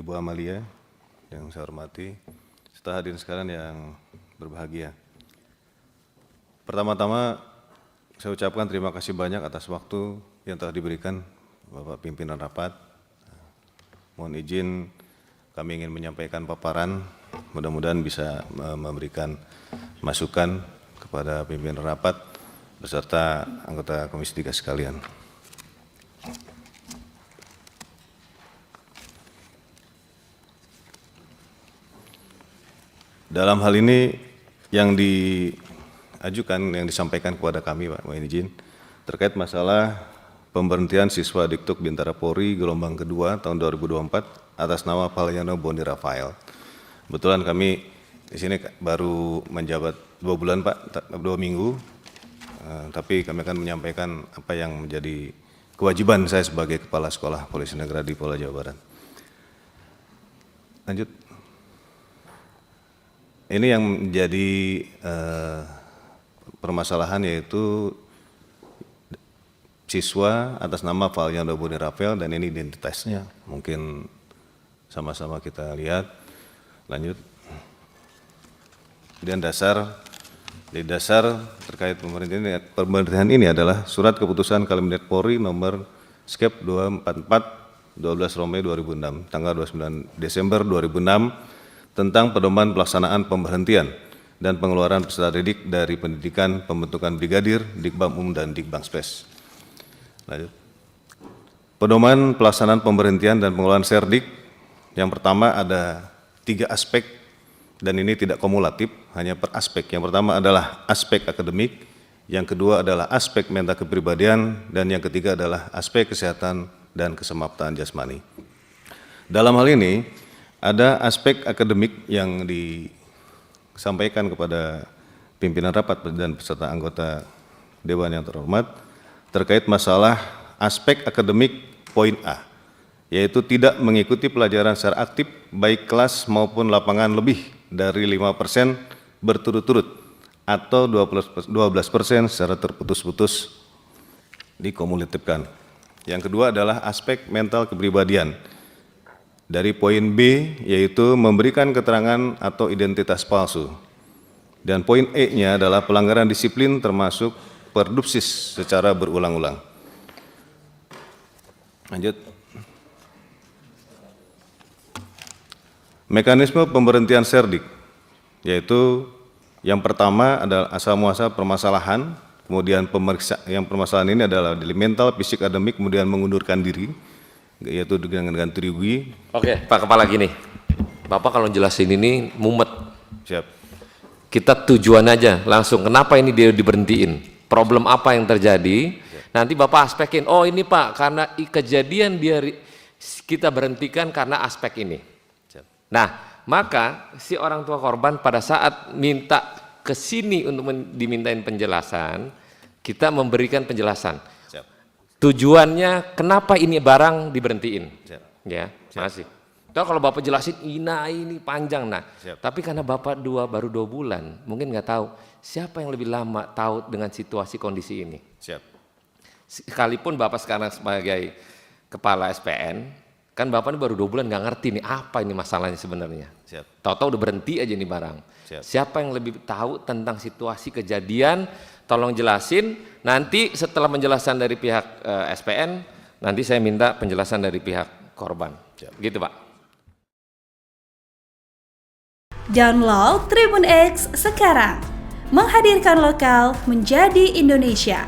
Ibu Amalia yang saya hormati, serta hadirin sekalian yang berbahagia. Pertama-tama saya ucapkan terima kasih banyak atas waktu yang telah diberikan Bapak Pimpinan Rapat. Mohon izin kami ingin menyampaikan paparan, mudah-mudahan bisa memberikan masukan kepada pimpinan rapat beserta anggota Komisi 3 sekalian. Dalam hal ini yang diajukan, yang disampaikan kepada kami, Pak, mohon izin, terkait masalah pemberhentian siswa Diktuk Bintara Polri gelombang kedua tahun 2024 atas nama Palyano Boni Rafael. Kebetulan kami di sini baru menjabat 2 bulan, Pak, 2 minggu, tapi kami akan menyampaikan apa yang menjadi kewajiban saya sebagai Kepala Sekolah Polisi Negara di Polda Jawa Barat. Lanjut. Ini yang menjadi permasalahan yaitu siswa atas nama Palyano Boni Rafael dan ini identitasnya. Mungkin sama-sama kita lihat. Lanjut. Kemudian di dasar terkait pemberhentian ini adalah Surat Keputusan Kabinet Polri nomor Skep 244 12 Romawi 2006 tanggal 29 Desember 2006 tentang pedoman pelaksanaan pemberhentian dan pengeluaran peserta didik dari pendidikan pembentukan brigadir, Dikbam dan Dikbangspes. Lanjut. Pedoman pelaksanaan pemberhentian dan pengeluaran serdik yang pertama ada 3 aspek dan ini tidak kumulatif, hanya per aspek. Yang pertama adalah aspek akademik, yang kedua adalah aspek mental kepribadian, dan yang ketiga adalah aspek kesehatan dan keselamatan jasmani. Dalam hal ini, ada aspek akademik yang disampaikan kepada pimpinan rapat dan peserta anggota Dewan yang terhormat terkait masalah aspek akademik poin A, yaitu tidak mengikuti pelajaran secara aktif baik kelas maupun lapangan lebih dari 5% berturut-turut atau 12% secara terputus-putus dikumulatifkan. Yang kedua adalah aspek mental kepribadian. Dari poin B, yaitu memberikan keterangan atau identitas palsu. Dan poin E-nya adalah pelanggaran disiplin termasuk perdupsis secara berulang-ulang. Lanjut. Mekanisme pemberhentian serdik, yaitu yang pertama adalah asal muasal permasalahan, kemudian yang permasalahan ini adalah dari mental, fisik, akademik, kemudian mengundurkan diri, yaitu dengan Triwi. Oke, Pak Kepala gini, Bapak kalau jelasin ini mumet. Siap. Kita tujuan aja langsung, kenapa ini dia diberhentiin, problem apa yang terjadi, nanti Bapak aspekin, oh ini Pak, karena kejadian kita berhentikan karena aspek ini. Siap. Nah, maka si orang tua korban pada saat minta ke sini untuk dimintain penjelasan, kita memberikan penjelasan. Tujuannya kenapa ini barang diberhentiin. Siap. Ya, masih. Toh kalau Bapak jelasin ini panjang, nah. Siap. Tapi karena Bapak baru 2 bulan, mungkin nggak tahu siapa yang lebih lama tahu dengan situasi kondisi ini. Siap. Sekalipun Bapak sekarang sebagai kepala SPN, kan Bapak ini baru 2 bulan nggak ngerti nih apa ini masalahnya sebenarnya. Siap. Tahu-tahu udah berhenti aja nih barang. Siap. Siapa yang lebih tahu tentang situasi kejadian? Tolong jelasin, nanti setelah penjelasan dari pihak SPN, nanti saya minta penjelasan dari pihak korban. Gitu Pak. Download Tribun X sekarang, menghadirkan lokal menjadi Indonesia.